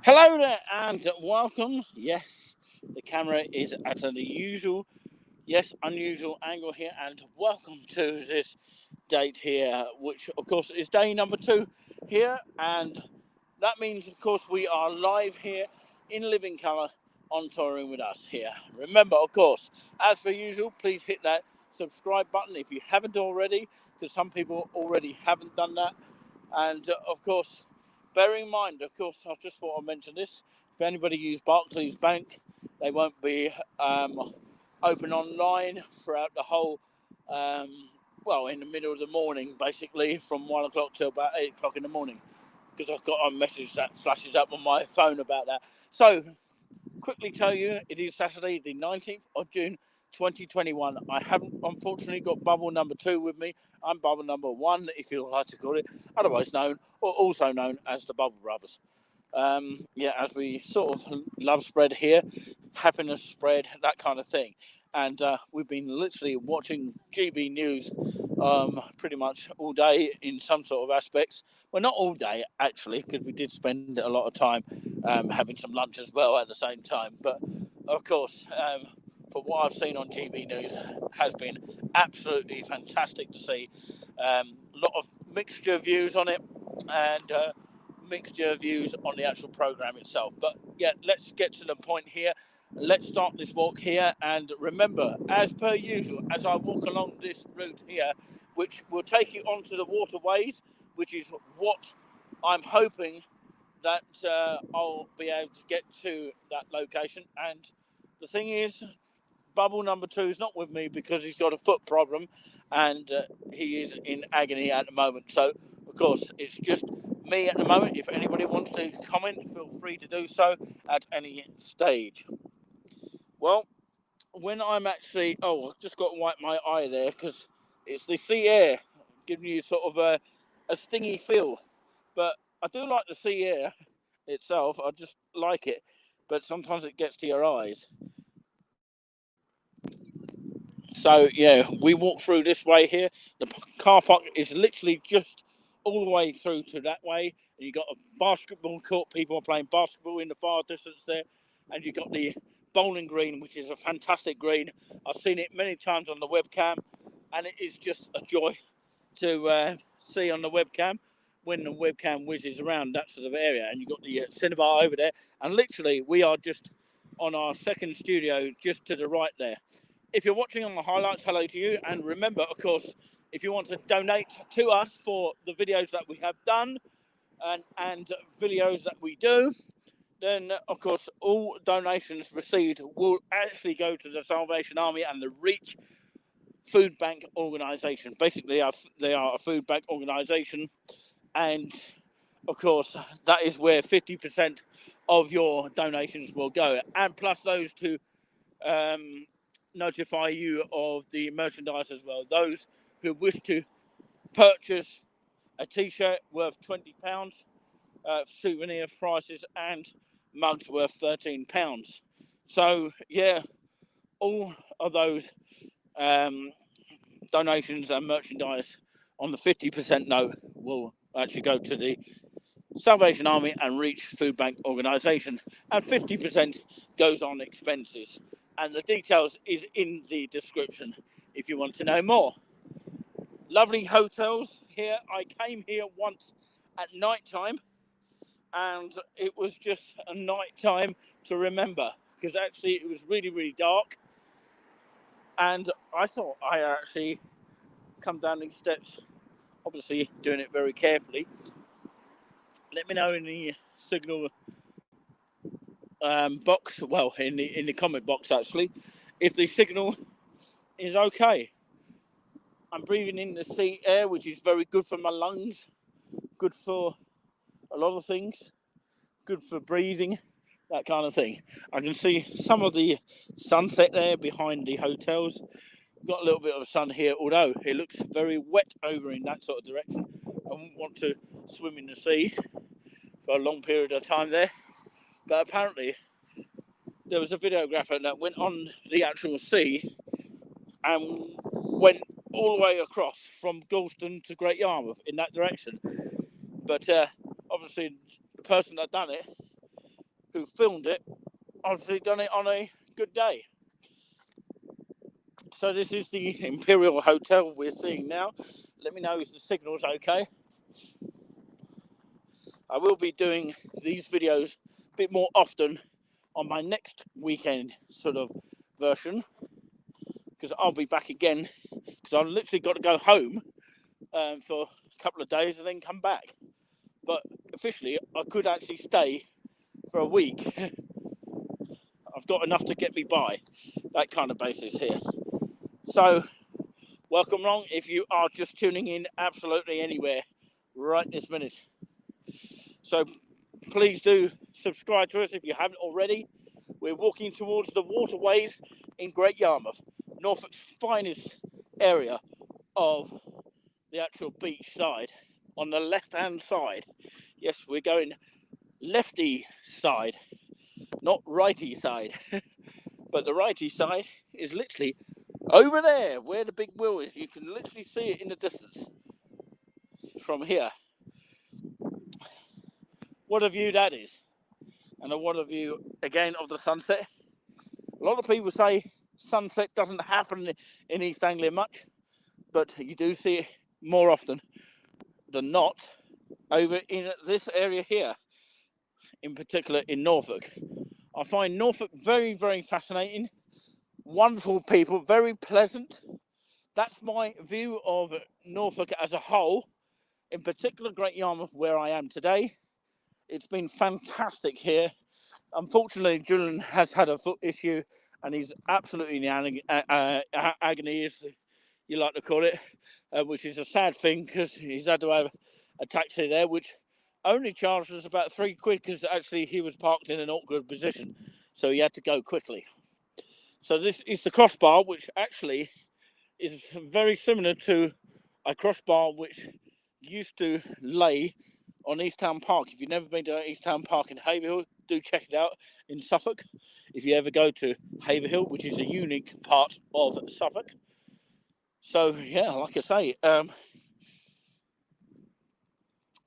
Hello there and welcome. Yes, the camera is at an unusual angle here, and welcome to this date here, which of course is day number 2 here, and that means of course we are live here in living colour on touring with us here. Remember, of course, as per usual, please hit that subscribe button if you haven't already, because some people already haven't done that. And of course, bearing in mind, of course, I just thought I'd mention this. If anybody use Barclays Bank, they won't be open online throughout the whole, in the middle of the morning, basically, from 1 o'clock till about 8 o'clock in the morning, because I've got a message that flashes up on my phone about that. So, quickly tell you, it is Saturday, the 19th of June, 2021. I haven't unfortunately got bubble number 2 with me. I'm bubble number 1, if you like to call it, otherwise known or also known as the Bubble Brothers. As we sort of love spread here, happiness spread, that kind of thing. And we've been literally watching GB News pretty much all day in some sort of aspects. Well, not all day actually, because we did spend a lot of time having some lunch as well at the same time. But of course, for what I've seen on GB News, has been absolutely fantastic to see. A lot of mixture of views on it, and mixture of views on the actual program itself. But yeah, let's get to the point here. Let's start this walk here, and remember, as per usual, as I walk along this route here, which will take you onto the Waterways, which is what I'm hoping that I'll be able to get to that location. And the thing is, bubble number 2 is not with me because he's got a foot problem, and he is in agony at the moment. So, of course, it's just me at the moment. If anybody wants to comment, feel free to do so at any stage. Well, when I'm actually, I've just got to wipe my eye there because it's the sea air giving you sort of a stingy feel. But I do like the sea air itself. I just like it, but sometimes it gets to your eyes. So yeah, we walk through this way here. The car park is literally just all the way through to that way. And you got a basketball court. People are playing basketball in the far distance there, and you got the bowling green, which is a fantastic green. I've seen it many times on the webcam, and it is just a joy to see on the webcam when the webcam whizzes around that sort of area. And you've got the cinnabar over there, and literally we are just on our second studio just to the right there. If you're watching on the highlights, hello to you. And remember, of course, if you want to donate to us for the videos that we have done and videos that we do, then, of course, all donations received will actually go to the Salvation Army and the Reach Food Bank organisation. Basically, they are a food bank organisation, and, of course, that is where 50% of your donations will go. And plus those to notify you of the merchandise as well. Those who wish to purchase a t-shirt worth £20, souvenir prices, and mugs worth £13. So yeah, all of those donations and merchandise on the 50% note will actually go to the Salvation Army and Reach Food Bank organisation, and 50% goes on expenses. And the details is in the description if you want to know more. Lovely hotels here. I came here once at night time, and it was just a night time to remember, because actually it was really, really dark. And I thought I actually come down these steps, obviously doing it very carefully. Let me know in the signal box, well, in the comment box actually, if the signal is okay. I'm breathing in the sea air, which is very good for my lungs, good for a lot of things, good for breathing, that kind of thing. I can see some of the sunset there behind the hotels. Got a little bit of sun here, although it looks very wet over in that sort of direction. I wouldn't want to swim in the sea for a long period of time there. But apparently there was a videographer that went on the actual sea and went all the way across from Galston to Great Yarmouth in that direction. But obviously the person that done it, who filmed it, obviously done it on a good day. So this is the Imperial Hotel we're seeing now. Let me know if the signal's okay. I will be doing these videos a bit more often on my next weekend sort of version, because I'll be back again, because I've literally got to go home for a couple of days and then come back. But officially I could actually stay for a week. I've got enough to get me by, that kind of basis here. So welcome along if you are just tuning in absolutely anywhere right this minute. So please do subscribe to us if you haven't already. We're walking towards the Waterways in Great Yarmouth, Norfolk's finest area of the actual beach side. On the left hand side, yes, we're going lefty side, not righty side. But the righty side is literally over there where the big wheel is. You can literally see it in the distance from here. What a view that is. And what a view again of the sunset. A lot of people say sunset doesn't happen in East Anglia much, but you do see it more often than not over in this area here, in particular in Norfolk. I find Norfolk very, very fascinating. Wonderful people, very pleasant. That's my view of Norfolk as a whole, in particular Great Yarmouth, where I am today. It's been fantastic here. Unfortunately, Julian has had a foot issue and he's absolutely in agony, as you like to call it, which is a sad thing because he's had to have a taxi there, which only charged us about £3 because actually he was parked in an awkward position, so he had to go quickly. So this is the crossbar, which actually is very similar to a crossbar which used to lay on East Town Park. If you've never been to East Town Park in Haverhill, do check it out in Suffolk. If you ever go to Haverhill, which is a unique part of Suffolk. So yeah, like I say,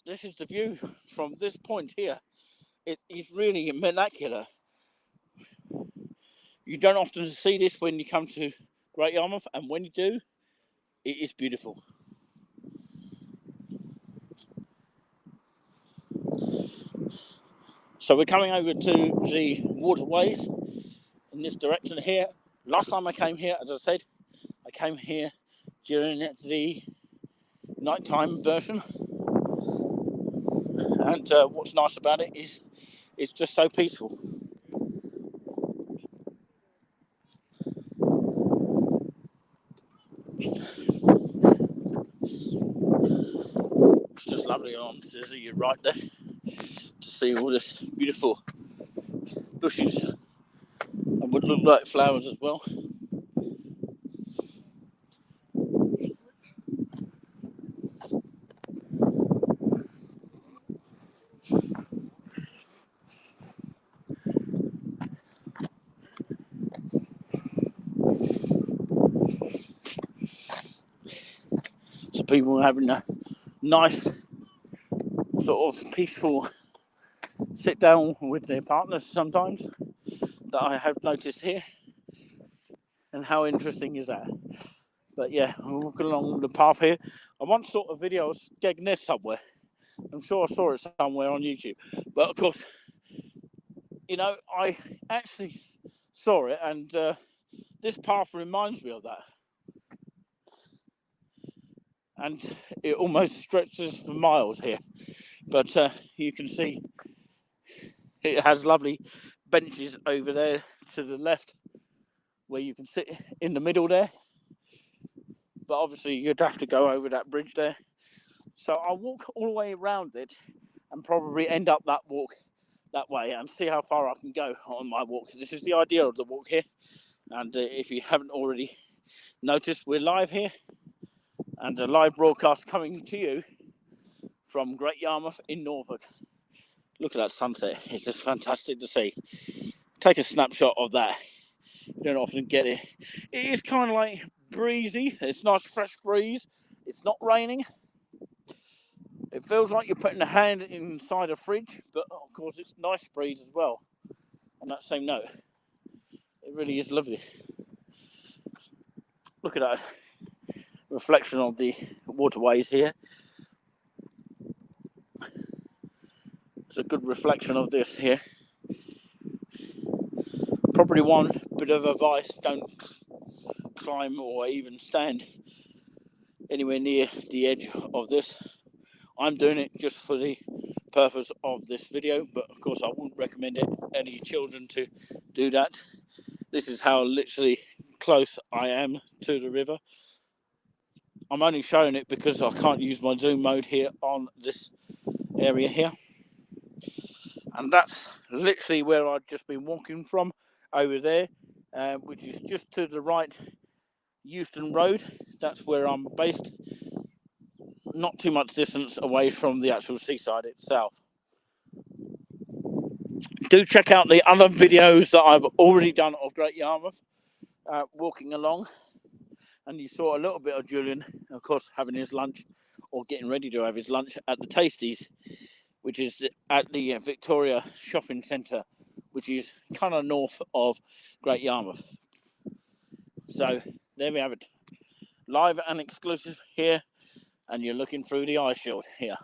this is the view from this point here. It is really vernacular. You don't often see this when you come to Great Yarmouth, and when you do, it is beautiful. So we're coming over to the Waterways in this direction here. Last time I came here, as I said, I came here during the nighttime version. And what's nice about it is it's just so peaceful. It's just lovely on Scissor, you're right there, to see all this beautiful bushes and what look like flowers as well. So people are having a nice sort of peaceful sit down with their partners sometimes, that I have noticed here. And how interesting is that? But yeah, I'm walking along the path here. I once saw a video of Skegness somewhere. I'm sure I saw it somewhere on YouTube. But of course, you know, I actually saw it, and this path reminds me of that. And it almost stretches for miles here. But you can see it has lovely benches over there to the left where you can sit in the middle there. But obviously you'd have to go over that bridge there. So I'll walk all the way around it and probably end up that walk that way and see how far I can go on my walk. This is the idea of the walk here. And if you haven't already noticed, we're live here, and a live broadcast coming to you from Great Yarmouth in Norfolk. Look at that sunset. It's just fantastic to see. Take a snapshot of that. You don't often get it. It is kind of like breezy. It's nice fresh breeze. It's not raining. It feels like you're putting a hand inside a fridge, but of course it's nice breeze as well. On that same note, it really is lovely. Look at that reflection of the waterways here. It's a good reflection of this here. Probably one bit of advice: don't climb or even stand anywhere near the edge of this. I'm doing it just for the purpose of this video, but of course I wouldn't recommend any children to do that. This is how literally close I am to the river. I'm only showing it because I can't use my zoom mode here on this area here. And that's literally where I've just been walking from, over there, which is just to the right, Euston Road. That's where I'm based, not too much distance away from the actual seaside itself. Do check out the other videos that I've already done of Great Yarmouth, walking along. And you saw a little bit of Julian, of course, having his lunch, or getting ready to have his lunch at the Tasties, which is at the Victoria Shopping Centre, which is kind of north of Great Yarmouth. So there we have it, live and exclusive here, and you're looking through the ice shield here.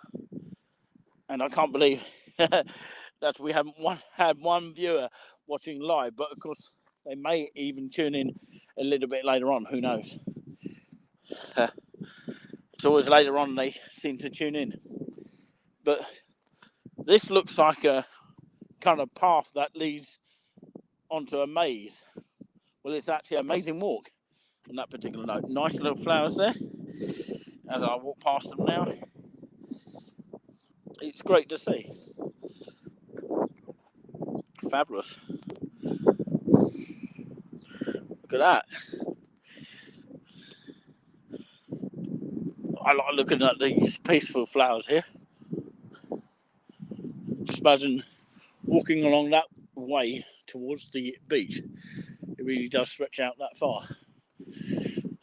And I can't believe that we haven't had one viewer watching live, but of course they may even tune in a little bit later on, who knows. It's always later on they seem to tune in. But this looks like a kind of path that leads onto a maze. Well, it's actually an amazing walk on that particular note. Nice little flowers there as I walk past them now. It's great to see. Fabulous. Look at that. I like looking at these peaceful flowers here. Just imagine walking along that way towards the beach. It really does stretch out that far.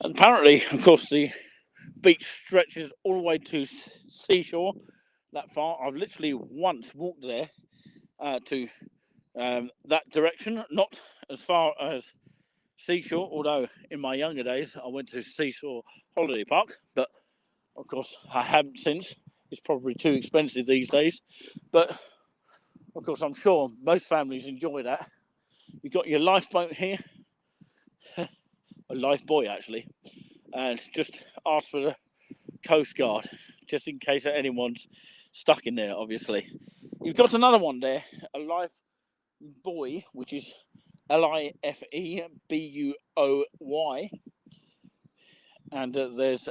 And apparently, of course, the beach stretches all the way to seashore that far. I've literally once walked there to that direction, not as far as seashore, although in my younger days I went to Seashore Holiday Park, but of course I haven't since. It's probably too expensive these days, but of course I'm sure most families enjoy that. You've got your lifeboat here, a lifebuoy actually, and just ask for the Coast Guard just in case anyone's stuck in there. Obviously you've got another one there, a lifebuoy, which is Lifebuoy, and there's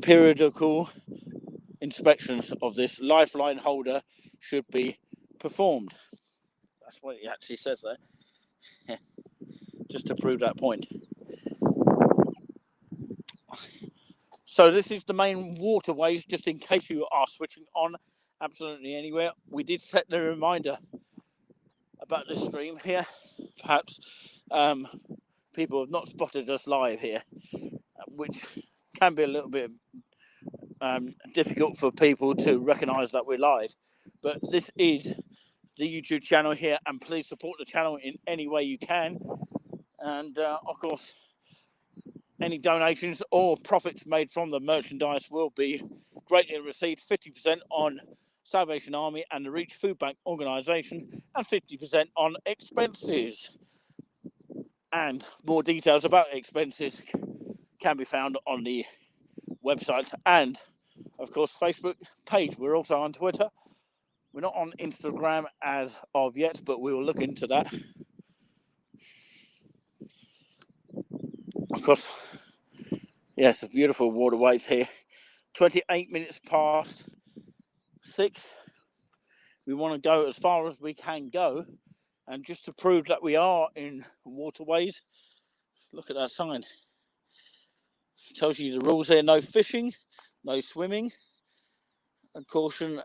periodical inspections of this lifeline holder should be performed. That's what it actually says there. Just to prove that point. So this is the main waterways, just in case you are switching on absolutely anywhere. We did set the reminder about this stream here. Perhaps people have not spotted us live here, which can be a little bit difficult for people to recognise that we're live. But this is the YouTube channel here, and please support the channel in any way you can. And of course, any donations or profits made from the merchandise will be greatly received. 50% on Salvation Army and the Reach Food Bank organisation, and 50% on expenses. And more details about expenses can be found on the website and, of course, Facebook page. We're also on Twitter. We're not on Instagram as of yet, but we will look into that. Of course, yes, beautiful waterways here. 28 minutes past 6. We want to go as far as we can go. And just to prove that we are in waterways, look at that sign. It tells you the rules here: no fishing, no swimming, and caution,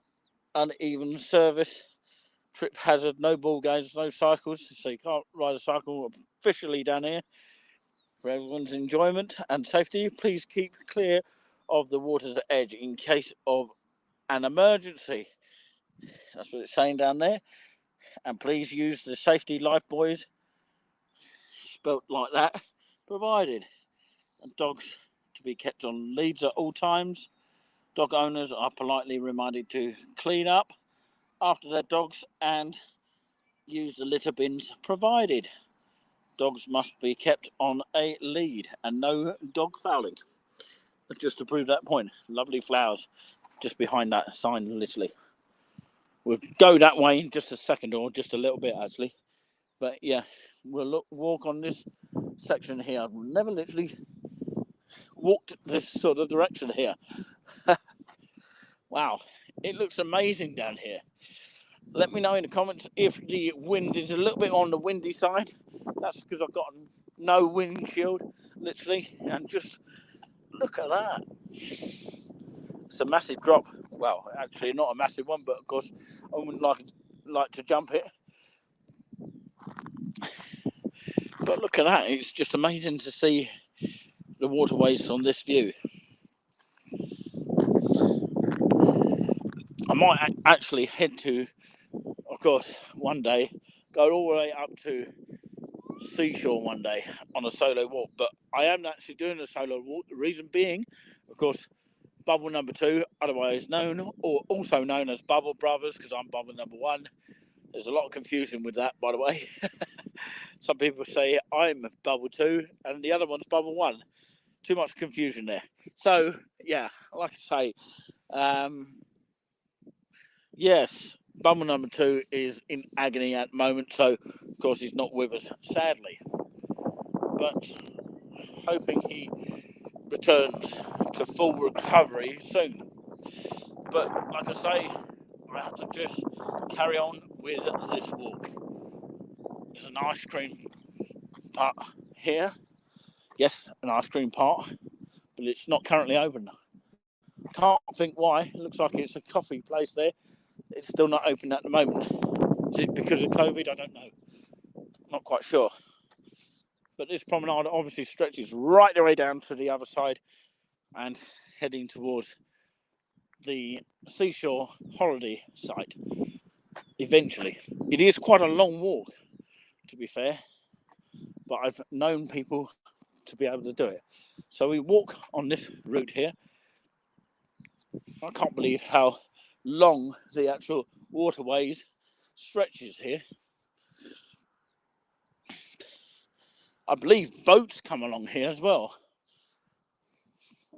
uneven service, trip hazard, no ball games, no cycles. So you can't ride a cycle officially down here. For everyone's enjoyment and safety, please keep clear of the water's edge in case of an emergency. That's what it's saying down there. And please use the safety life buoys, spelt like that, provided. And dogs to be kept on leads at all times. Dog owners are politely reminded to clean up after their dogs and use the litter bins provided. Dogs must be kept on a lead and no dog fouling. Just to prove that point. Lovely flowers just behind that sign, literally. We'll go that way in just a second, or just a little bit actually. But yeah, we'll walk on this section here. I've never literally walked this sort of direction here. Wow, it looks amazing down here. Let me know in the comments if the wind is a little bit on the windy side. That's because I've got no windshield, literally, and just look at that. It's a massive drop. Well, actually not a massive one, but of course I wouldn't like to jump it. But look at that, it's just amazing to see the waterways from this view. I might actually head to, of course, one day, go all the way up to seashore one day on a solo walk. But I am actually doing a solo walk. The reason being, of course, Bubble number 2, otherwise known, or also known as Bubble Brothers, because I'm Bubble number 1. There's a lot of confusion with that, by the way. Some people say I'm Bubble 2 and the other one's Bubble 1. Too much confusion there. So, yeah, like I say, yes, Bubble number 2 is in agony at the moment, so of course he's not with us, sadly. But hoping he returns to full recovery soon. But like I say, I have to just carry on with this walk. There's an ice cream part here. Yes, an ice cream part, but it's not currently open. Can't think why. It looks like it's a coffee place there. It's still not open at the moment. Is it because of COVID? I don't know. Not quite sure. But this promenade obviously stretches right the way down to the other side and heading towards the seashore holiday site eventually. It is quite a long walk, to be fair, but I've known people to be able to do it. So we walk on this route here. I can't believe how long the actual waterways stretches here. I believe boats come along here as well.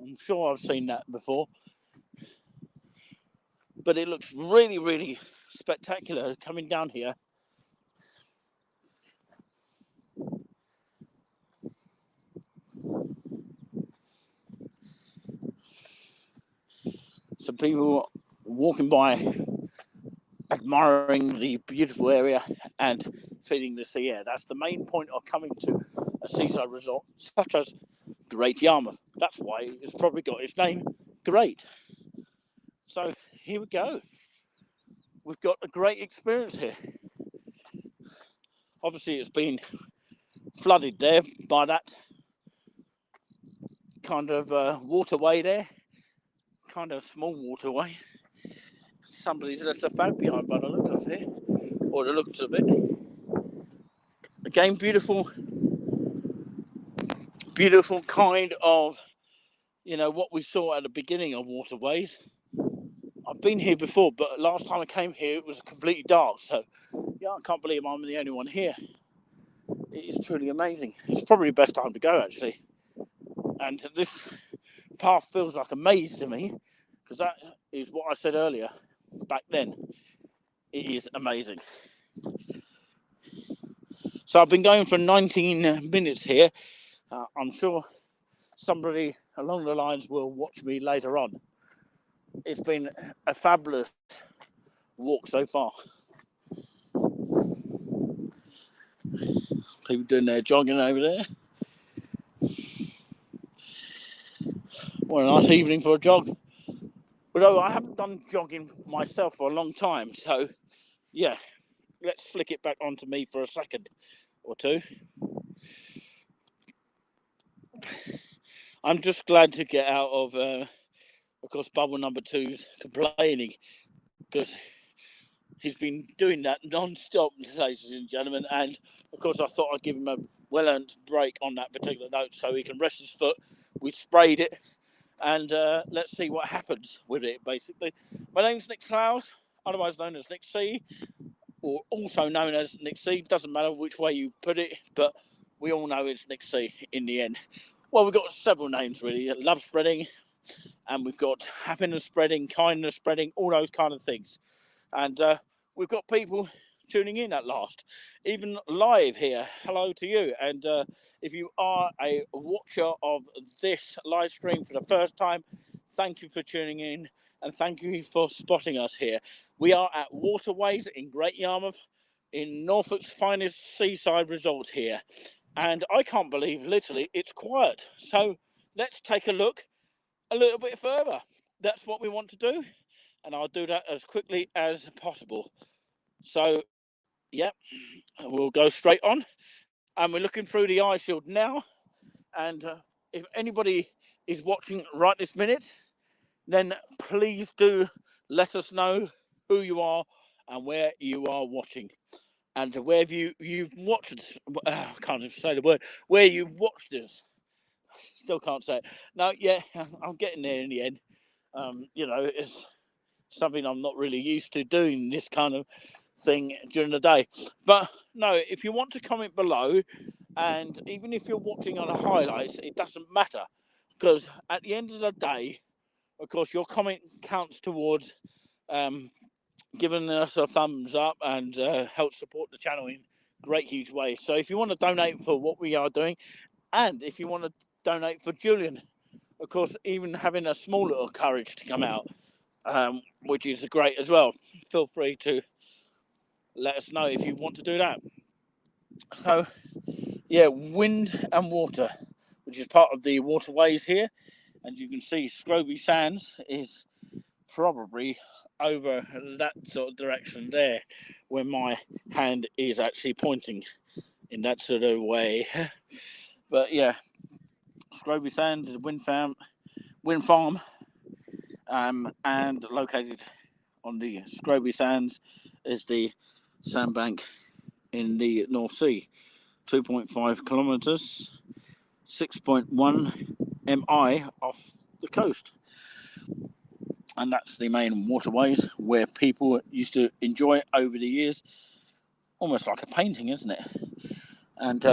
I'm sure I've seen that before. But it looks really, really spectacular coming down here. Some people walking by, admiring the beautiful area and feeling the sea air. That's the main point of coming to a seaside resort such as Great Yarmouth. That's why it's probably got its name, Great. So here we go. We've got a great experience here. Obviously it's been flooded there by that kind of waterway there, kind of small waterway. Somebody's left a fag behind by the look of it, or the looks of it. Again, beautiful kind of, what we saw at the beginning of Waterways. I've been here before, but last time I came here, it was completely dark. So, yeah, I can't believe I'm the only one here. It is truly amazing. It's probably the best time to go, actually. And this path feels like a maze to me, because that is what I said earlier, back then. It is amazing. So I've been going for 19 minutes here. I'm sure somebody along the lines will watch me later on. It's been a fabulous walk so far. People doing their jogging over there. What a nice evening for a jog. Although I haven't done jogging myself for a long time, so yeah, let's flick it back onto me for a second or two. I'm just glad to get out of of course, bubble number two's complaining because he's been doing that non-stop, ladies and gentlemen. And of course, I thought I'd give him a well-earned break on that particular note so he can rest his foot. We sprayed it, and let's see what happens with it, basically. My name's Nick Clowes, otherwise known as Nick C, or also known as Nick C. Doesn't matter which way you put it, but we all know it's Nick C in the end. Well, we've got several names, really. Love spreading, and we've got happiness spreading, kindness spreading, all those kind of things. And we've got people tuning in at last, even live here. Hello to you. And if you are a watcher of this live stream for the first time, thank you for tuning in and thank you for spotting us here. We are at Waterways in Great Yarmouth, in Norfolk's finest seaside resort here. And I can't believe, literally, it's quiet. So let's take a look a little bit further. That's what we want to do, and I'll do that as quickly as possible. So, yeah, we'll go straight on, and we're looking through the eye shield now. And if anybody is watching right this minute, then please do let us know who you are and where you are watching, and where you've watched us. I can't even say the word. Where you've watched us. Still can't say it. No, yeah, I'm getting there in the end. It's something I'm not really used to doing, this kind of thing during the day. But no, if you want to comment below, and even if you're watching on the highlights, it doesn't matter, because at the end of the day, of course, your comment counts towards giving us a thumbs up and help support the channel in great huge ways. So if you want to donate for what we are doing, and if you want to donate for Julian, of course, even having a small little courage to come out, which is great as well. Feel free to let us know if you want to do that. So, yeah, wind and water, which is part of the waterways here. And you can see Scroby Sands is probably over that sort of direction there, where my hand is actually pointing in that sort of way. But yeah, Scroby Sands is a wind farm, and located on the Scroby Sands is the sandbank in the North Sea. 2.5 kilometres, 6.1 mi off the coast. And that's the main waterways where people used to enjoy over the years. Almost like a painting, isn't it? And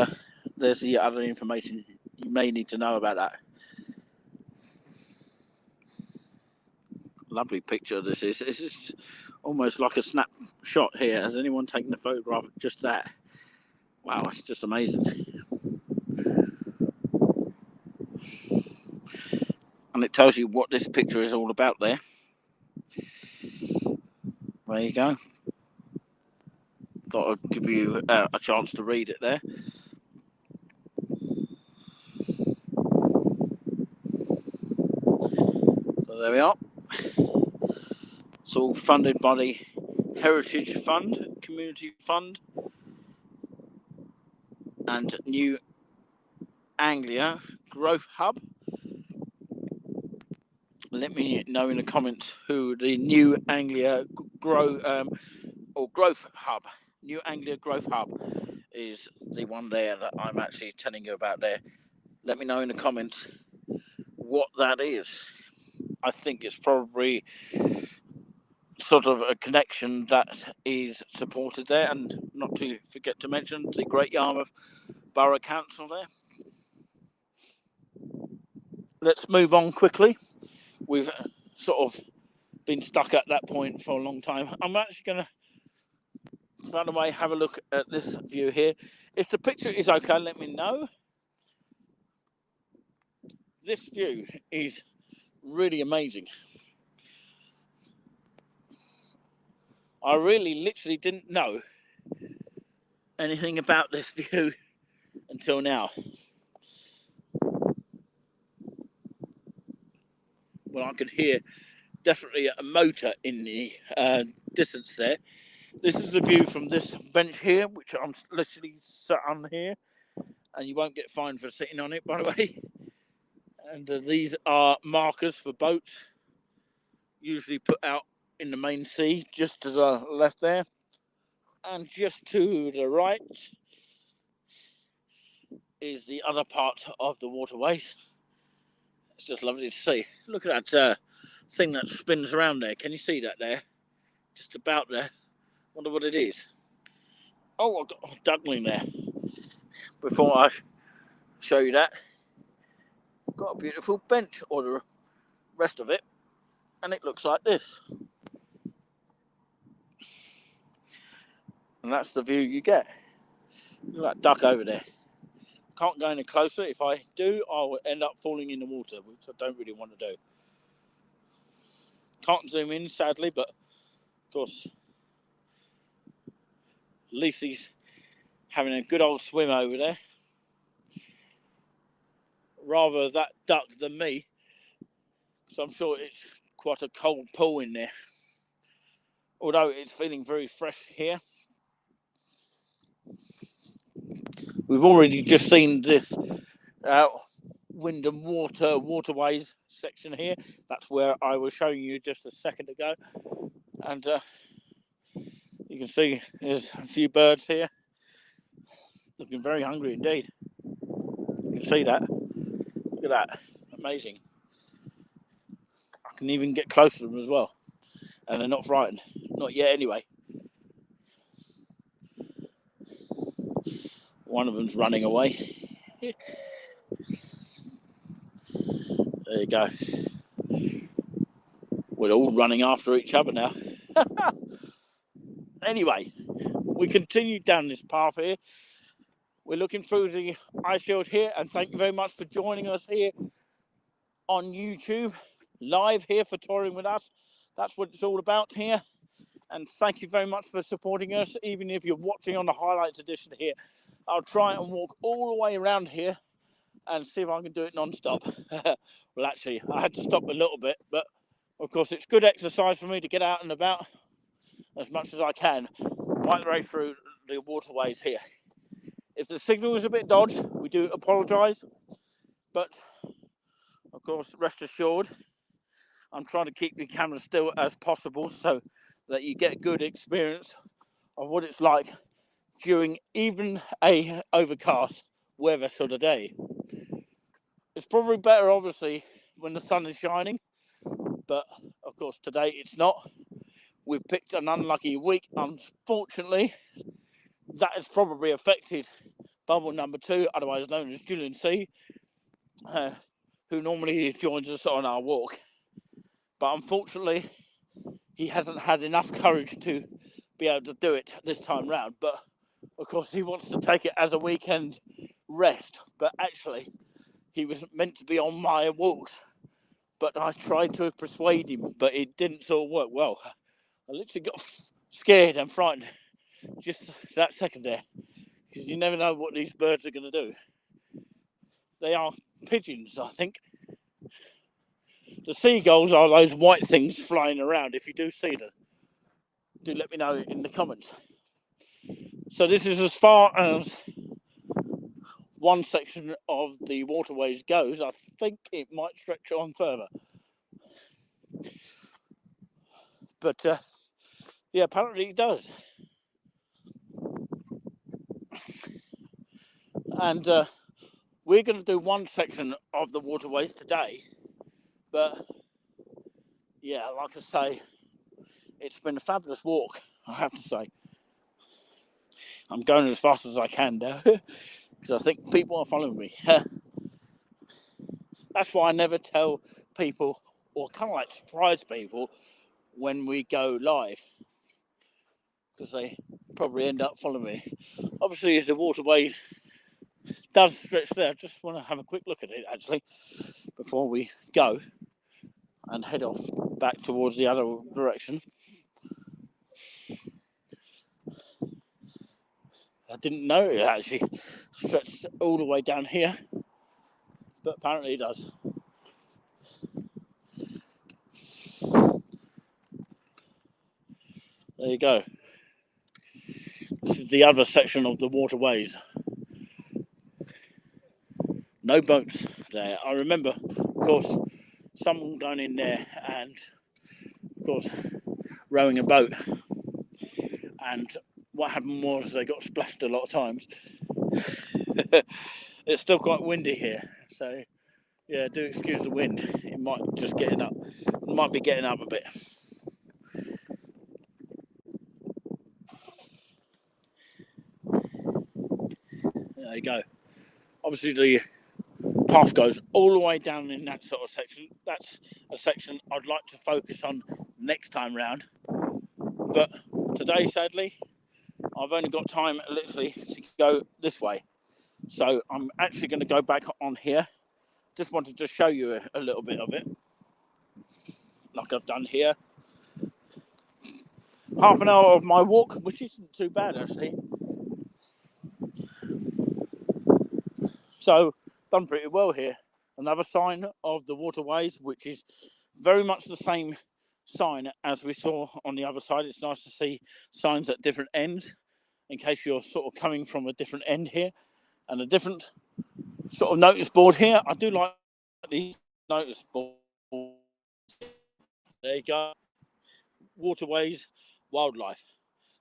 there's the other information you may need to know about that. Lovely picture this is. This is almost like a snapshot here. Has anyone taken a photograph of just that? Wow, it's just amazing. And it tells you what this picture is all about there. There you go. Thought I'd give you a chance to read it there. So there we are. It's all funded by the Heritage Fund, Community Fund, and New Anglia Growth Hub. Let me know in the comments who the New Anglia Growth Hub, New Anglia Growth Hub, is the one there that I'm actually telling you about there. Let me know in the comments what that is. I think it's probably sort of a connection that is supported there, and not to forget to mention the Great Yarmouth Borough Council there. Let's move on quickly. We've sort of been stuck at that point for a long time. I'm actually going to, by the way, have a look at this view here. If the picture is okay, let me know. This view is really amazing. I really literally didn't know anything about this view until now. Well, I could hear definitely a motor in the distance there. This is the view from this bench here, which I'm literally sat on here, and you won't get fined for sitting on it, by the way. And these are markers for boats. usually put out in the main sea, just to the left there. And just to the right is the other part of the waterways. It's just lovely to see. Look at that thing that spins around there. Can you see that there? Just about there. Wonder what it is. Oh, I've got a duckling there. Before I show you that, got a beautiful bench, or the rest of it, and it looks like this. And that's the view you get. Look at that duck over there. Can't go any closer. If I do, I'll end up falling in the water, which I don't really want to do. Can't zoom in, sadly, but of course, at least he's having a good old swim over there. Rather that duck than me, so I'm sure it's quite a cold pool in there. Although it's feeling very fresh here. We've already just seen this wind and waterways section here. That's where I was showing you just a second ago. And you can see there's a few birds here. Looking very hungry indeed. You can see that. Look at that. Amazing. I can even get close to them as well. And they're not frightened. Not yet anyway. One of them's running away. There you go. We're all running after each other now. Anyway, we continue down this path here. We're looking through the ice shield here, and thank you very much for joining us here on YouTube, live here for touring with us. That's what it's all about here. And thank you very much for supporting us, even if you're watching on the highlights edition here. I'll try and walk all the way around here and see if I can do it non-stop. Well, actually, I had to stop a little bit, but of course it's good exercise for me to get out and about as much as I can, right the way through the waterways here. If the signal is a bit dodgy, we do apologise, but of course, rest assured, I'm trying to keep the camera still as possible so that you get a good experience of what it's like during even a overcast weather sort of day. It's probably better, obviously, when the sun is shining, but of course today it's not. We've picked an unlucky week, unfortunately. That has probably affected bubble number 2, otherwise known as Julian C, who normally joins us on our walk. But unfortunately, he hasn't had enough courage to be able to do it this time round. But of course, he wants to take it as a weekend rest. But actually, he was meant to be on my walks. But I tried to persuade him, but it didn't sort of work well. I literally got scared and frightened just that second there, because you never know what these birds are going to do. They are pigeons, I think. The seagulls are those white things flying around. If you do see them, do let me know in the comments. So this is as far as one section of the waterways goes. I think it might stretch on further. But yeah, apparently it does. And we're going to do one section of the waterways today. But yeah, like I say, it's been a fabulous walk, I have to say. I'm going as fast as I can now, because I think people are following me. That's why I never tell people, or kind of like surprise people, when we go live, because they probably end up following me. Obviously, the waterways does stretch there. I just want to have a quick look at it, actually, before we go and head off back towards the other direction. I didn't know it actually stretched all the way down here, but apparently it does. There you go. This is the other section of the waterways. No boats there. I remember, of course, someone going in there and course, rowing a boat. And what happened was they got splashed a lot of times. It's still quite windy here, so yeah, do excuse the wind. It might just getting up. It might be getting up a bit. There you go. Obviously, the path goes all the way down in that sort of section. That's a section I'd like to focus on next time round. But today, sadly, I've only got time literally to go this way. So I'm actually going to go back on here. Just wanted to show you a little bit of it, like I've done here. Half an hour of my walk, which isn't too bad actually. So done pretty well here. Another sign of the Waterways, which is very much the same sign as we saw on the other side. It's nice to see signs at different ends in case you're sort of coming from a different end here, and a different sort of notice board here. I do like these notice boards. There you go. Waterways, wildlife.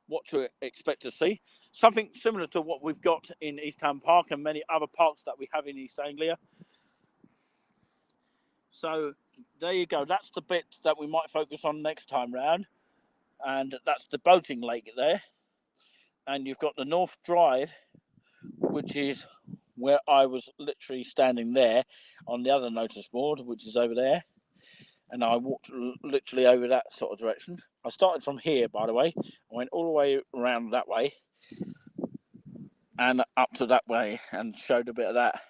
What to expect to see. Something similar to what we've got in East Town Park and many other parks that we have in East Anglia. So there you go. That's the bit that we might focus on next time round. And that's the boating lake there. And you've got the North Drive, which is where I was literally standing there on the other notice board, which is over there. And I walked literally over that sort of direction. I started from here, by the way. I went all the way around that way and up to that way and showed a bit of that,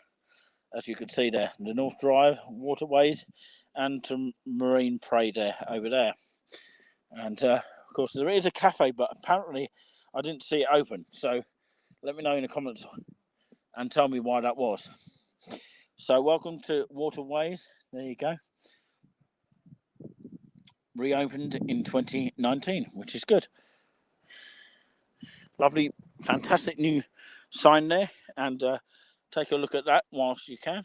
as you can see there. The North Drive, Waterways, and to Marine Parade there, over there. And of course, there is a cafe, but apparently I didn't see it open. So let me know in the comments and tell me why that was. So welcome to Waterways. There you go. Reopened in 2019, which is good. Lovely, fantastic new sign there, and take a look at that whilst you can.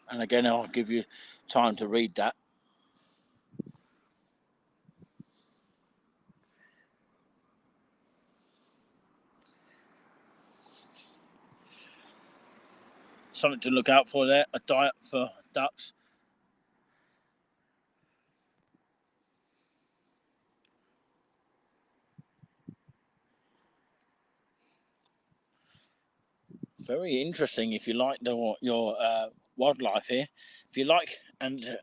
And again, I'll give you time to read that. Something to look out for there, a diet for ducks. Very interesting if you like your wildlife here. If you like and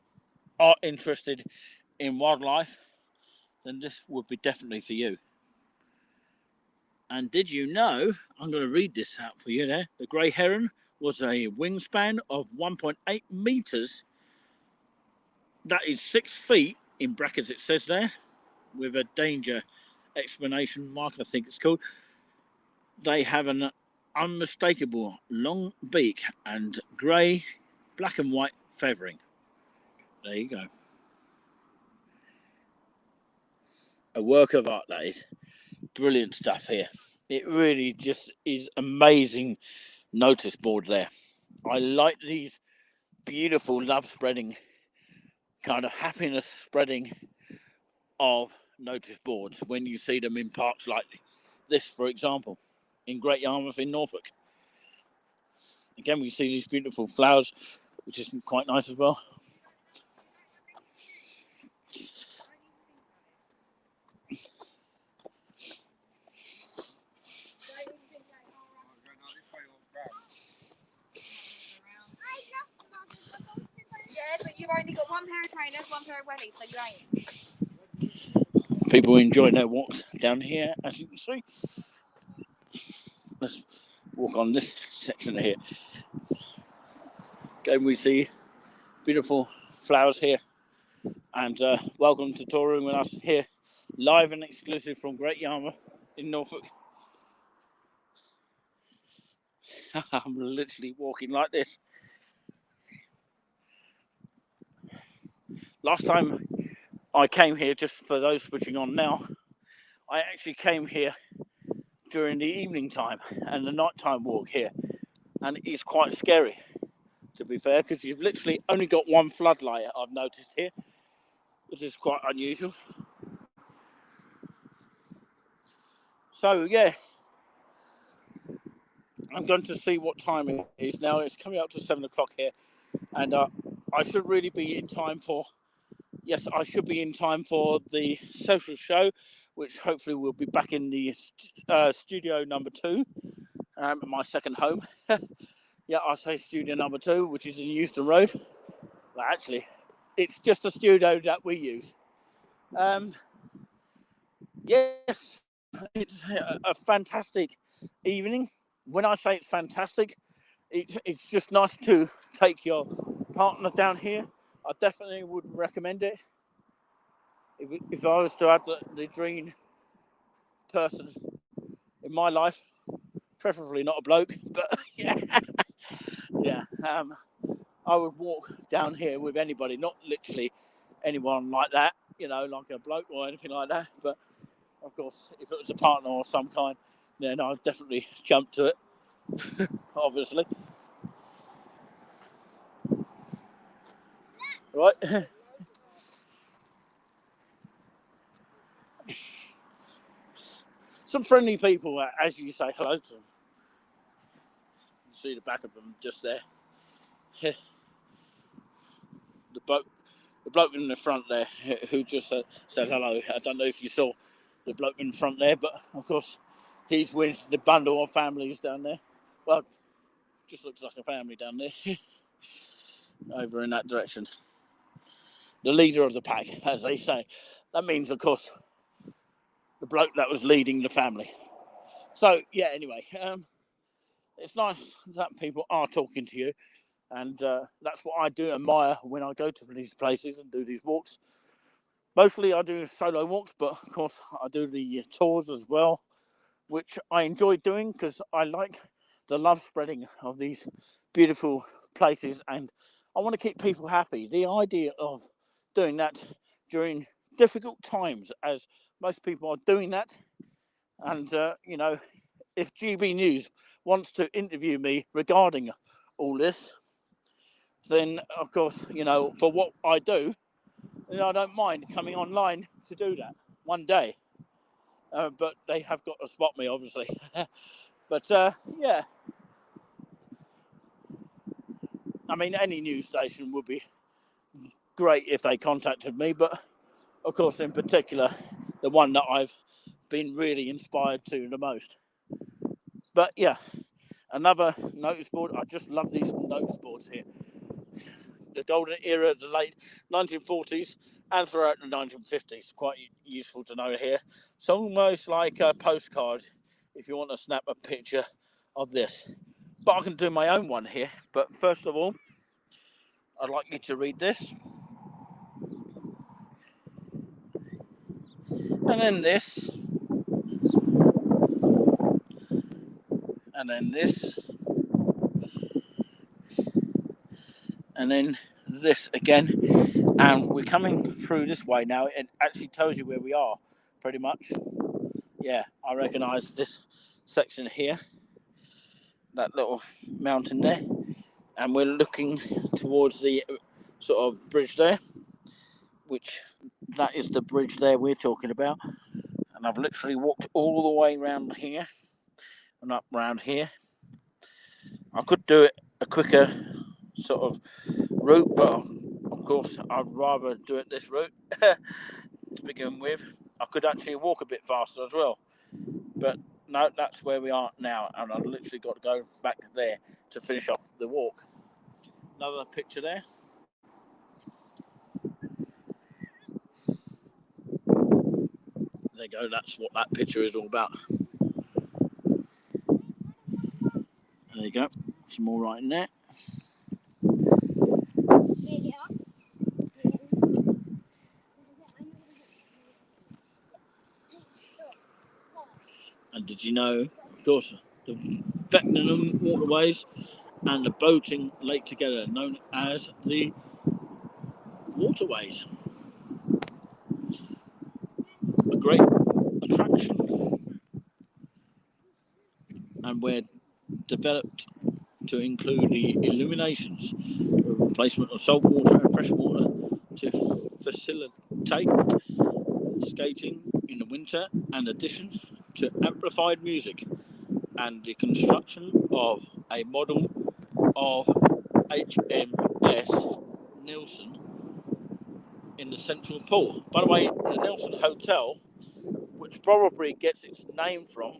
are interested in wildlife, then this would be definitely for you. And did you know, I'm going to read this out for you there, the grey heron was a wingspan of 1.8 metres. That is 6 feet, in brackets it says there, with a danger explanation mark, I think it's called. They have an unmistakable long beak and grey, black and white feathering. There you go. A work of art, that is. Brilliant stuff here. It really just is amazing notice board there. I like these beautiful love spreading, kind of happiness spreading of notice boards when you see them in parks like this, for example, in Great Yarmouth in Norfolk. Again, we see these beautiful flowers, which is quite nice as well. Yeah, but you've only got one pair of trainers, one pair of wellies, so you ain't. People enjoying their walks down here, as you can see. Let's walk on this section here. Again, we see beautiful flowers here. And welcome to touring with us here, live and exclusive from Great Yarmouth in Norfolk. I'm literally walking like this. Last time I came here, just for those switching on now, I actually came here during the evening time and the nighttime walk here, and it's quite scary, to be fair, because you've literally only got one floodlight, I've noticed here, which is quite unusual. So yeah, I'm going to see what time it is now. It's coming up to 7 o'clock here, and I should really be in time for, yes, I should be in time for the social show, which hopefully will be back in the studio number 2, my second home. Yeah, I say studio number 2, which is in Euston Road. Well, actually, it's just a studio that we use. Yes, it's a fantastic evening. When I say it's fantastic, it's just nice to take your partner down here. I definitely would recommend it. If I was to add the dream person in my life, preferably not a bloke, but yeah, yeah, I would walk down here with anybody, not literally anyone like that, like a bloke or anything like that. But of course, if it was a partner or some kind, then I'd definitely jump to it, obviously. Right. Some friendly people, as you say hello to them. You see the back of them just there. the bloke in the front there who just said hello. I don't know if you saw the bloke in front there, but of course he's with the bundle of families down there. Well, just looks like a family down there. Over in that direction. The leader of the pack, as they say. That means, of course, the bloke that was leading the family. So, yeah, anyway, it's nice that people are talking to you. And that's what I do admire when I go to these places and do these walks. Mostly I do solo walks, but of course I do the tours as well, which I enjoy doing because I like the love spreading of these beautiful places, and I want to keep people happy. The idea of doing that during difficult times, as most people are doing that, and if GB News wants to interview me regarding all this, then of course, for what I do, I don't mind coming online to do that one day. But they have got to spot me, obviously. But yeah, I mean, any news station would be great if they contacted me, but of course, in particular, the one that I've been really inspired to the most. But yeah, another notice board. I just love these notice boards here. The golden era, the late 1940s and throughout the 1950s. Quite useful to know here. It's almost like a postcard if you want to snap a picture of this. But I can do my own one here. But first of all, I'd like you to read this. And then this. And then this. And then this again. And we're coming through this way now. It actually tells you where we are, pretty much. Yeah, I recognise this section here. That little mountain there. And we're looking towards the sort of bridge there, which that is the bridge there we're talking about. And I've literally walked all the way around here and up round here. I could do it a quicker sort of route, but of course I'd rather do it this route to begin with. I could actually walk a bit faster as well, but no, that's where we are now, and I've literally got to go back there to finish off the walk. Another picture there. There you go, that's what that picture is all about. There you go, some more right in there. And did you know, of course, the Vetternum Waterways and the boating lake together, known as the Waterways. A great attraction. and were developed to include the illuminations, replacement of salt water and fresh water to facilitate skating in the winter, and addition to amplified music, and the construction of a model of HMS Nelson in the central pool. By the way, the Nelson Hotel, which probably gets its name from,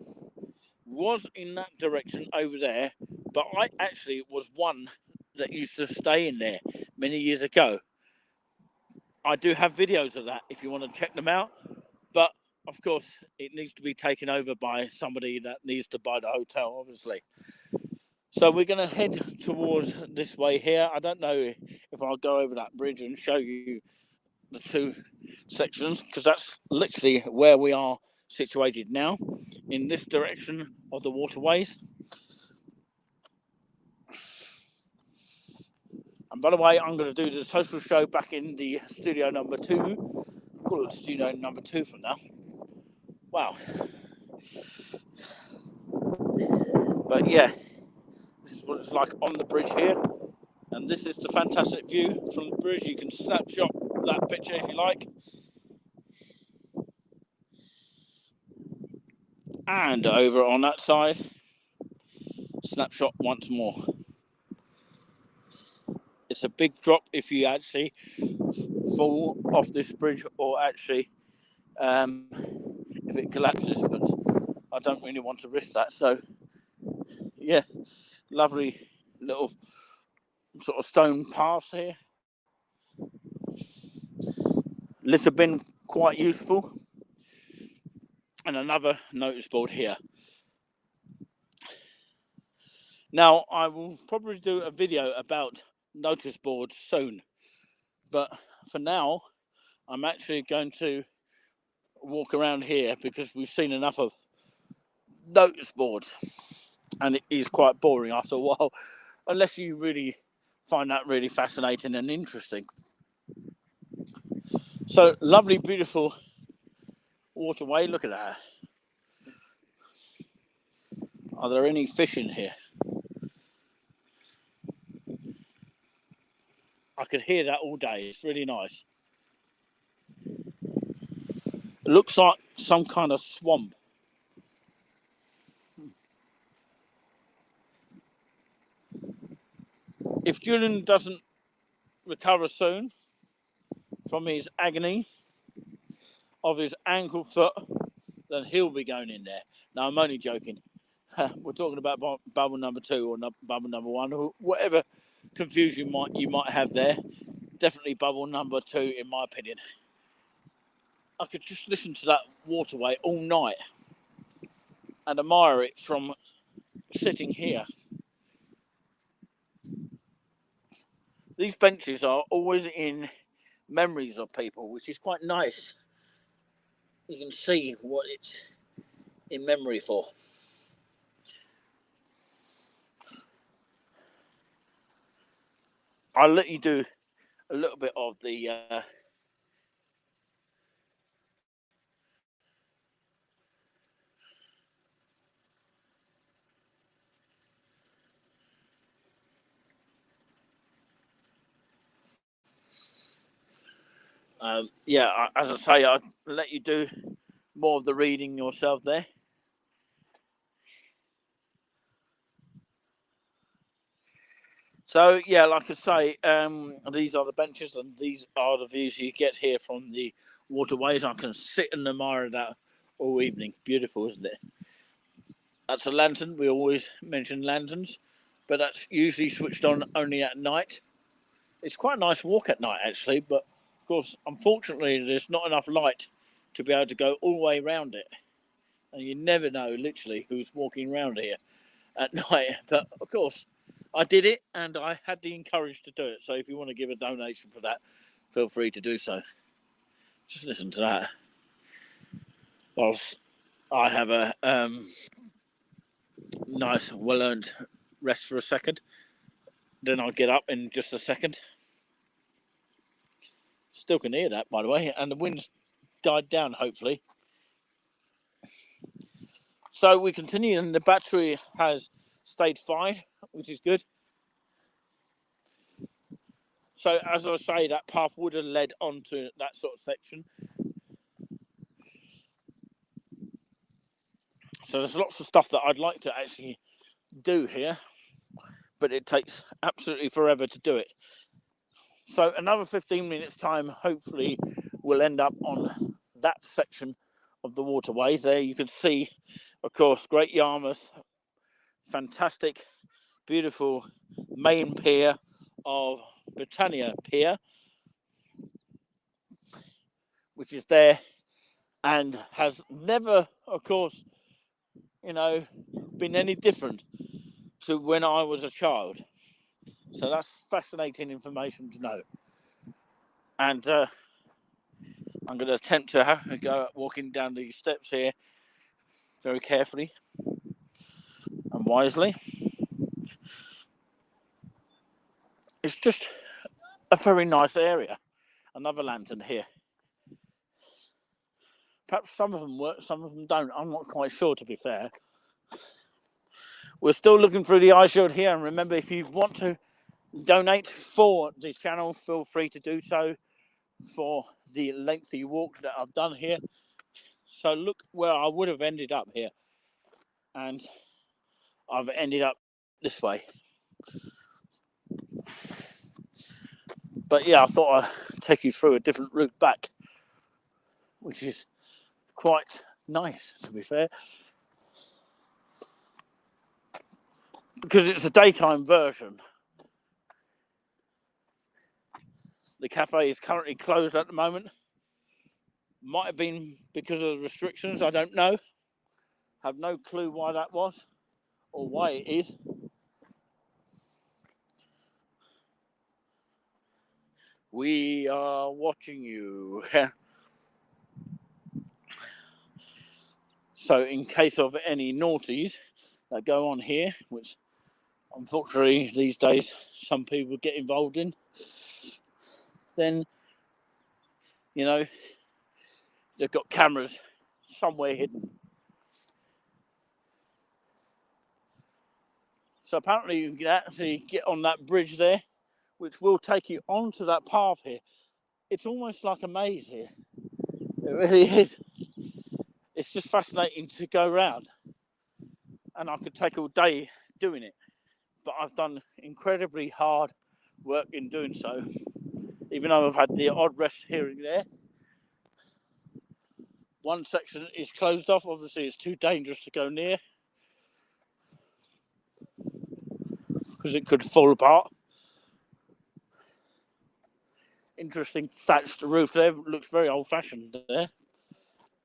was in that direction over there, but I actually was one that used to stay in there many years ago. I do have videos of that if you want to check them out, but of course it needs to be taken over by somebody that needs to buy the hotel, obviously. So we're going to head towards this way here. I don't know if I'll go over that bridge and show you the two sections, because that's literally where we are situated now, in this direction of the waterways. And by the way, I'm going to do the social show back in the studio number 2. I'll call it studio number 2 from now. Wow. But yeah, this is what it's like on the bridge here. And this is the fantastic view from the bridge. You can snapshot that picture if you like. And over on that side, snapshot once more. It's a big drop if you actually fall off this bridge, or actually if it collapses, but I don't really want to risk that. So yeah, lovely little sort of stone paths here. Lids have been quite useful. And another notice board here. Now, I will probably do a video about notice boards soon, but for now, I'm actually going to walk around here because we've seen enough of notice boards, and it is quite boring after a while, unless you really find that really fascinating and interesting. So, lovely, beautiful waterway. Look at that. Are there any fish in here? I could hear that all day. It's really nice. It looks like some kind of swamp. If Julian doesn't recover soon from his agony of his ankle foot, then he'll be going in there. Now, I'm only joking. We're talking about bubble number 2 or bubble number 1, or whatever confusion you might have there. Definitely bubble number 2, in my opinion. I could just listen to that waterway all night and admire it from sitting here. These benches are always in memories of people, which is quite nice. You can see what it's in memory for. I'll let you do a little bit of the yeah, as I say, I'll let you do more of the reading yourself there. So yeah, like I say, these are the benches and these are the views you get here from the waterways. I can sit and admire that all evening. Beautiful, isn't it? That's a lantern. We always mention lanterns, but that's usually switched on only at night. It's quite a nice walk at night, actually, but of course, unfortunately, there's not enough light to be able to go all the way around it. And you never know, literally, who's walking around here at night. But of course, I did it, and I had the encourage to do it. So if you want to give a donation for that, feel free to do so. Just listen to that. Whilst I have a nice, well-earned rest for a second, then I'll get up in just a second. Still can hear that, by the way, and the wind's died down, hopefully. So we continue, and the battery has stayed fine, which is good. So as I say, that path would have led onto that sort of section. So there's lots of stuff that I'd like to actually do here, but it takes absolutely forever to do it. So another 15 minutes time, hopefully we'll end up on that section of the waterways. There you can see, of course, Great Yarmouth, fantastic, beautiful main pier of Britannia Pier, which is there and has never, of course, been any different to when I was a child. So that's fascinating information to know. And I'm going to attempt to go walking down these steps here very carefully and wisely. It's just a very nice area. Another lantern here. Perhaps some of them work, some of them don't. I'm not quite sure, to be fair. We're still looking through the ice shield here. And remember, if you want to donate for the channel, feel free to do so for the lengthy walk that I've done here. So look where I would have ended up here. And I've ended up this way. But yeah, I thought I'd take you through a different route back, which is quite nice, to be fair. Because it's a daytime version. The cafe is currently closed at the moment. Might have been because of the restrictions, I don't know. Have no clue why that was or why it is. We are watching you. So in case of any naughties that go on here, which unfortunately these days some people get involved in, then, they've got cameras somewhere hidden. So apparently you can actually get on that bridge there, which will take you onto that path here. It's almost like a maze here. It really is. It's just fascinating to go around. And I could take all day doing it. But I've done incredibly hard work in doing so. Even though I've had the odd rest here and there. One section is closed off. Obviously, it's too dangerous to go near, because it could fall apart. Interesting thatched roof there. Looks very old-fashioned there.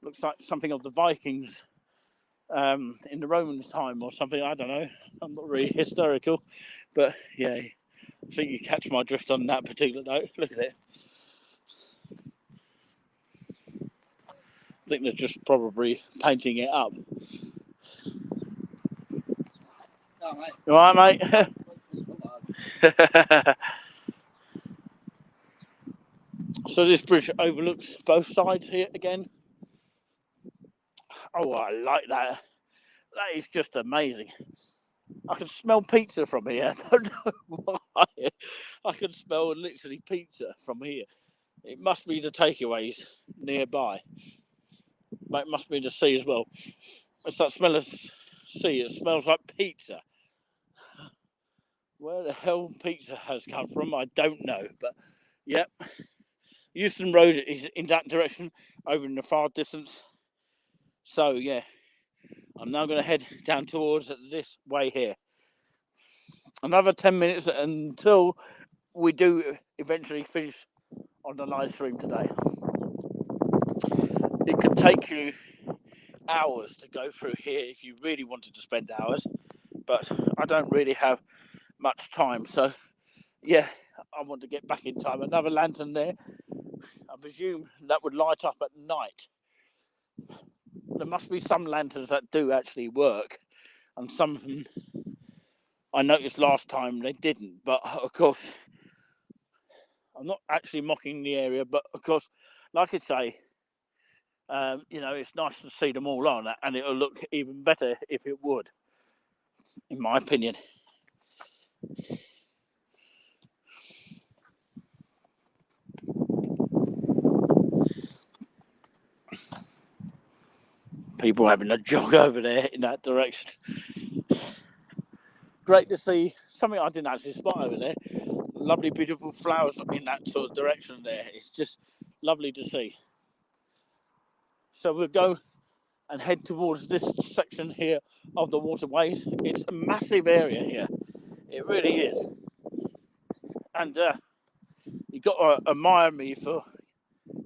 Looks like something of the Vikings in the Romans' time or something. I don't know. I'm not really historical, but yeah, I think you catch my drift on that particular note. Look at it. I think they're just probably painting it up. Oh, mate. You all right, mate? So this bridge overlooks both sides here again. Oh, I like that. That is just amazing. I can smell pizza from here. I don't know why. I can smell literally pizza from here. It must be the takeaways nearby. It must be the sea as well. It's that smell of sea. It smells like pizza. Where the hell pizza has come from, I don't know. But, yep. Euston Road is in that direction, over in the far distance. So, yeah. I'm now going to head down towards this way here. Another 10 minutes until we do eventually finish on the live stream today. It could take you hours to go through here if you really wanted to spend hours, but I don't really have much time, so yeah, I want to get back in time. Another lantern there. I presume that would light up at night. There must be some lanterns that do actually work, and some of them I noticed last time they didn't, but of course I'm not actually mocking the area, but of course, like I say, You know, it's nice to see them all on, and it'll look even better if it would, in my opinion. People having a jog over there in that direction. Great to see something I didn't actually spot over there. Lovely, beautiful flowers in that sort of direction there. It's just lovely to see. So we'll go and head towards this section here of the waterways. It's a massive area here. It really is. And you've got to admire me for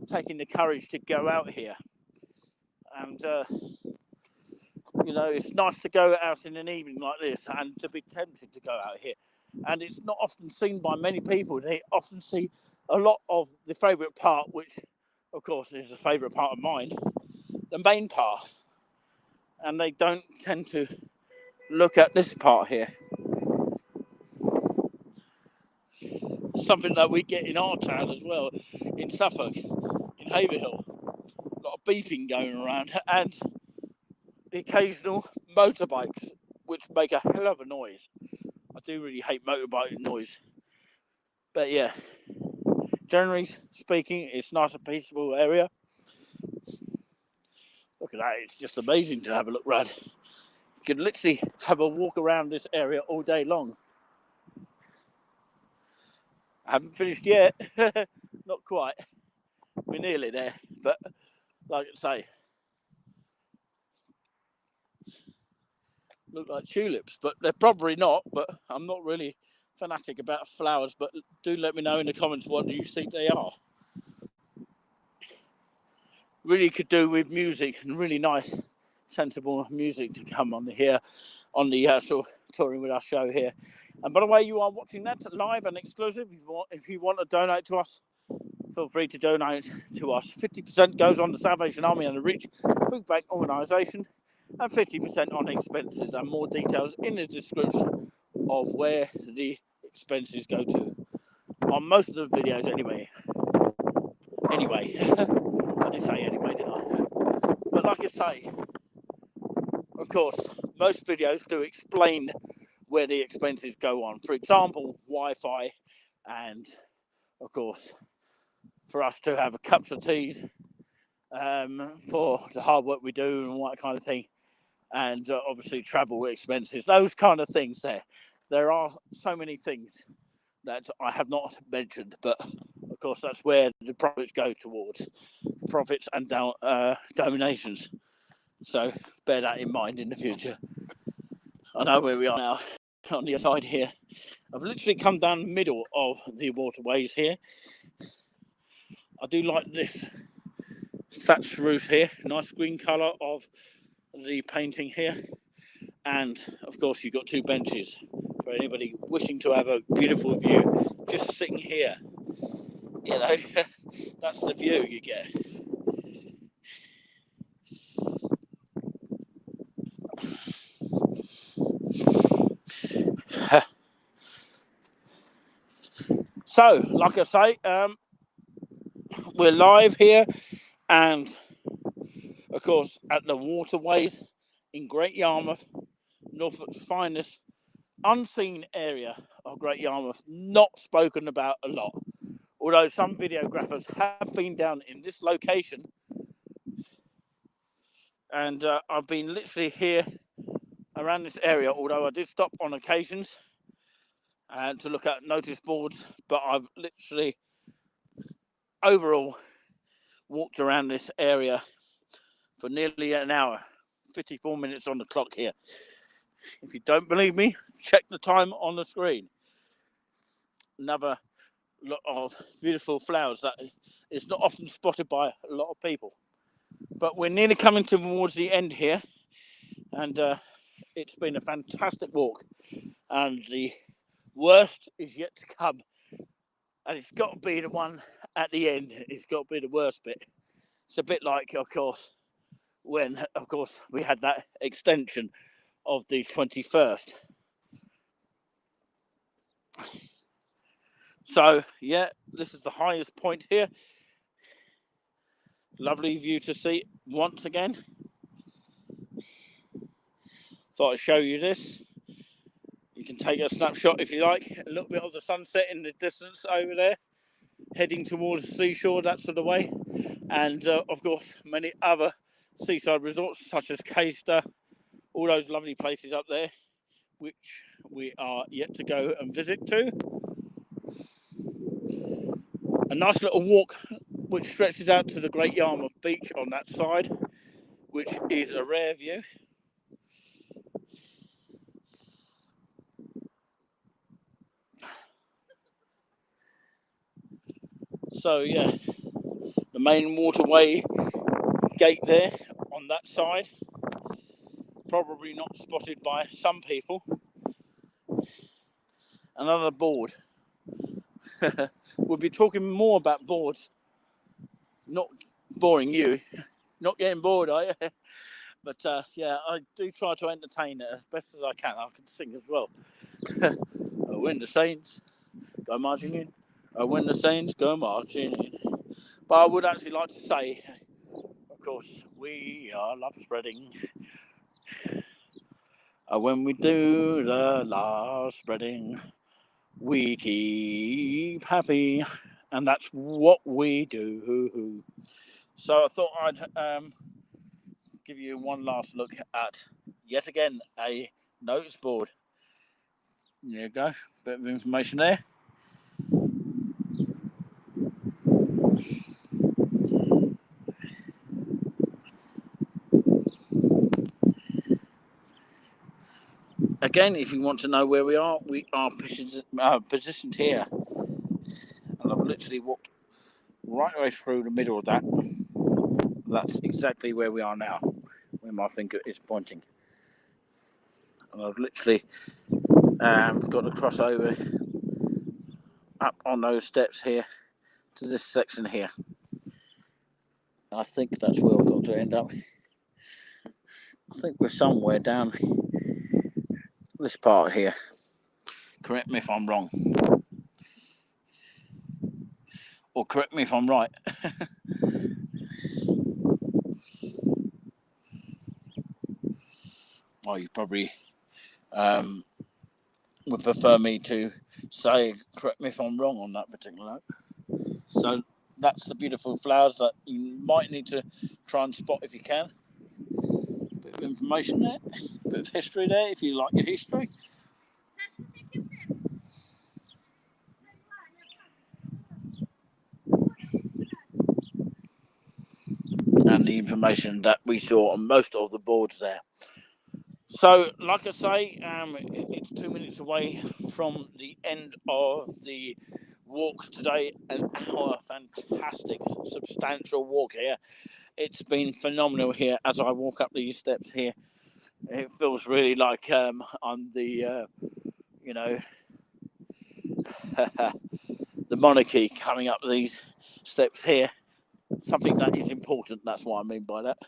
taking the courage to go out here. And you know, it's nice to go out in an evening like this and to be tempted to go out here. And it's not often seen by many people. They often see a lot of the favourite part, which, of course, is a favourite part of mine, the main part. And they don't tend to look at this part here. Something that we get in our town as well, in Suffolk, in Haverhill. A lot of beeping going around, and the occasional motorbikes, which make a hell of a noise. I do really hate motorbike noise. But yeah, generally speaking, it's a nice and peaceful area. Look at that, it's just amazing to have a look around. You could literally have a walk around this area all day long. I haven't finished yet. Not quite. We're nearly there. But like I say, look like tulips, but they're probably not. But I'm not really fanatic about flowers, but do let me know in the comments what do you think they are. Really could do with music, and really nice, sensible music to come on here on the sort of Touring With Us show here. And by the way, you are watching that live and exclusive. If you want to donate to us, feel free to donate to us. 50% goes on the Salvation Army and the Rich Food Bank Organisation, and 50% on expenses, and more details in the description of where the expenses go to on most of the videos anyway. I did say anyway, didn't I? But like I say, of course, most videos do explain where the expenses go on. For example, Wi-Fi, and of course, for us to have cups of teas, for the hard work we do and all that kind of thing. And obviously travel expenses, those kind of things there. There are so many things that I have not mentioned, but of course that's where the profits go towards, profits and donations. So bear that in mind in the future. I know where we are now, on the side here. I've literally come down the middle of the waterways here. I do like this thatched roof here, nice green colour of the painting here. And of course you've got two benches for anybody wishing to have a beautiful view, just sitting here, you know. That's the view you get. So like I say, we're live here, and of course at the Waterways in Great Yarmouth, Norfolk's finest unseen area of Great Yarmouth, not spoken about a lot, although some videographers have been down in this location. And I've been literally here around this area, although I did stop on occasions and to look at notice boards, but I've literally overall walked around this area for nearly an hour, 54 minutes on the clock here. If you don't believe me, check the time on the screen. Another lot of beautiful flowers that is not often spotted by a lot of people. But we're nearly coming towards the end here, and it's been a fantastic walk, and the worst is yet to come, and it's got to be the one at the end. It's got to be the worst bit. It's a bit like, of course, when, of course, we had that extension of the 21st. So, yeah, this is the highest point here. Lovely view to see once again. Thought I'd show you this. You can take a snapshot if you like. A little bit of the sunset in the distance over there, heading towards the seashore, that sort of way. And of course, many other seaside resorts such as Caister, all those lovely places up there, which we are yet to go and visit to. A nice little walk which stretches out to the Great Yarmouth Beach on that side, which is a rare view. So yeah, the main waterway gate there on that side, probably not spotted by some people. Another board. We'll be talking more about boards, not boring you, not getting bored, are you? But yeah, I do try to entertain it as best as I can. I can sing as well. Oh, when the Saints go marching in, oh, when the Saints go marching in. But I would actually like to say, of course, we are love spreading. When we do the love spreading, we keep happy, and that's what we do. So I thought I'd give you one last look at, yet again, a notice board. There you go, bit of information there. Again, if you want to know where we are positioned here. And I've literally walked right away through the middle of that. That's exactly where we are now, where my finger is pointing. And I've literally got to cross over up on those steps here to this section here. I think that's where we've got to end up. I think we're somewhere down this part here. Correct me if I'm wrong. Or correct me if I'm right. Well, you probably would prefer me to say, correct me if I'm wrong on that particular note. So that's the beautiful flowers that you might need to try and spot if you can. Bit of information there, bit of history there if you like your history. And the information that we saw on most of the boards there. So, like I say, it's 2 minutes away from the end of the walk today. An hour, fantastic, substantial walk here. It's been phenomenal here as I walk up these steps here. It feels really like I'm the, the monarchy coming up these steps here. Something that is important, that's what I mean by that.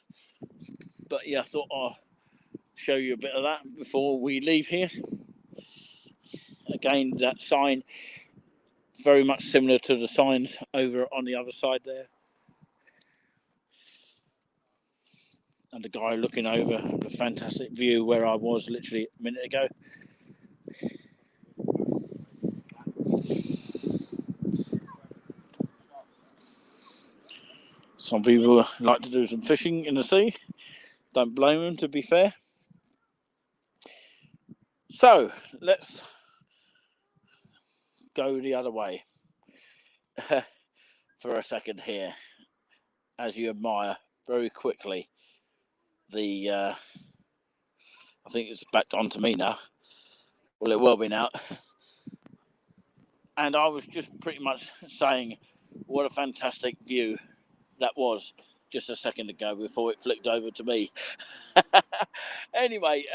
But yeah, I thought I'll show you a bit of that before we leave here. Again, that sign, very much similar to the signs over on the other side there. And the guy looking over the fantastic view where I was literally a minute ago. Some people like to do some fishing in the sea. Don't blame them, to be fair. So, let's go the other way for a second here as you admire very quickly the I think it's back onto me now. Well, it will be now. And I was just pretty much saying what a fantastic view that was just a second ago before it flicked over to me. Anyway,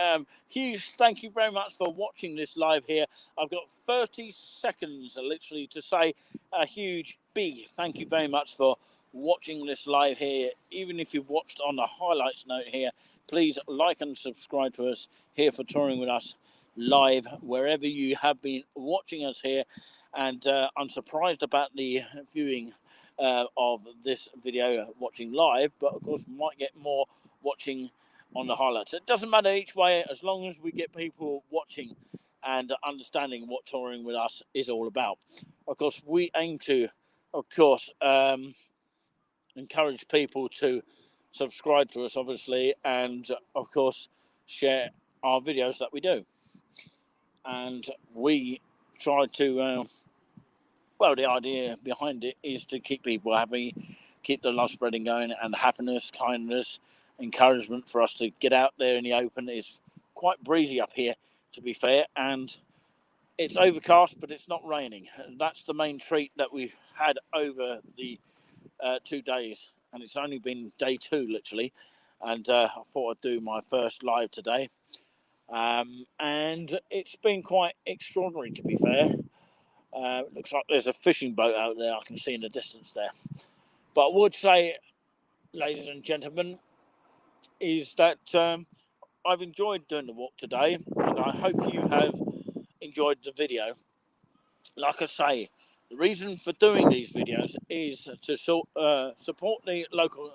huge thank you very much for watching this live here. I've got 30 seconds literally to say a huge, big thank you very much for watching this live here. Even if you've watched on the highlights note here, please like and subscribe to us here for Touring With Us live, wherever you have been watching us here. And I'm surprised about the viewing of this video watching live, but of course we might get more watching on the highlights. It doesn't matter each way, as long as we get people watching and understanding what touring with us is all about. Of course, we aim to, of course, encourage people to subscribe to us, obviously, and of course share our videos that we do. And we try to well, the idea behind it is to keep people happy, keep the love spreading going, and happiness, kindness, encouragement for us to get out there in the open. It's quite breezy up here, to be fair, and it's overcast, but it's not raining. That's the main treat that we've had over the 2 days, and it's only been day 2, literally, and I thought I'd do my first live today. And it's been quite extraordinary, to be fair. It looks like there's a fishing boat out there I can see in the distance there. But I would say, ladies and gentlemen, is that I've enjoyed doing the walk today, and I hope you have enjoyed the video. Like I say, the reason for doing these videos is to support the local,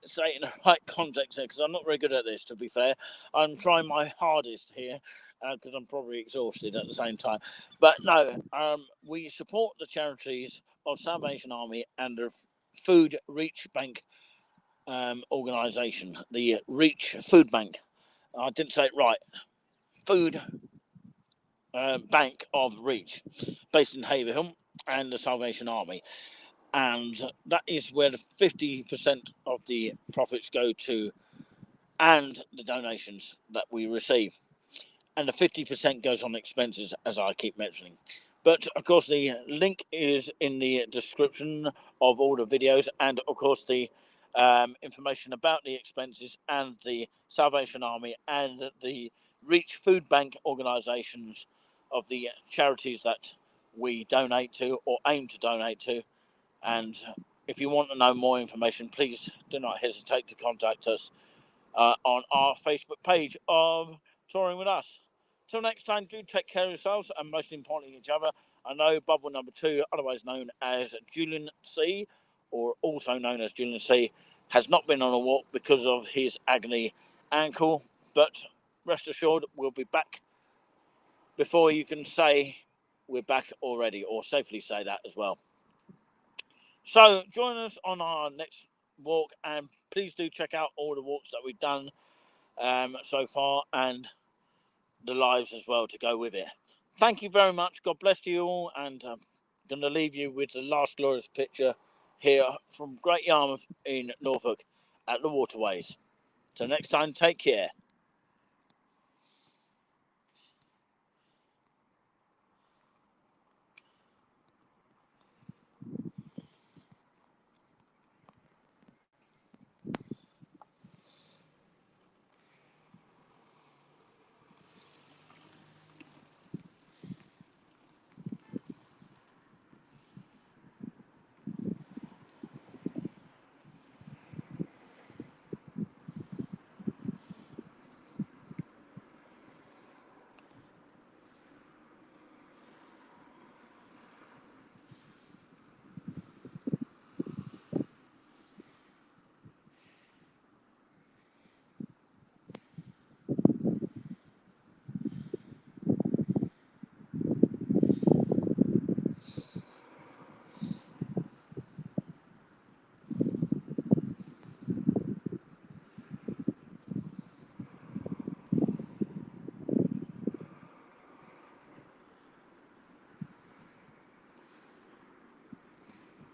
say in the right context here, because I'm not very good at this, to be fair. I'm trying my hardest here, because I'm probably exhausted at the same time. But no, we support the charities of Salvation Army and the Food Reach Bank organisation, the Reach Food Bank. I didn't say it right. Food Bank of Reach, based in Haverhill, and the Salvation Army. And that is where the 50% of the profits go to, and the donations that we receive. And the 50% goes on expenses, as I keep mentioning. But of course, the link is in the description of all the videos, and of course, the information about the expenses and the Salvation Army and the Reach Food Bank organisations of the charities that we donate to or aim to donate to. And if you want to know more information, please do not hesitate to contact us on our Facebook page of Touring With Us. Till next time, do take care of yourselves and most importantly each other. I know Bubble number 2, otherwise known as Julian C, or also known as Julian C, has not been on a walk because of his agony ankle, but rest assured we'll be back before you can say we're back already, or safely say that as well. So join us on our next walk, and please do check out all the walks that we've done so far, and the lives as well to go with it. Thank you very much. God bless you all, and I'm going to leave you with the last glorious picture here from Great Yarmouth in Norfolk at the Waterways. Till next time, take care.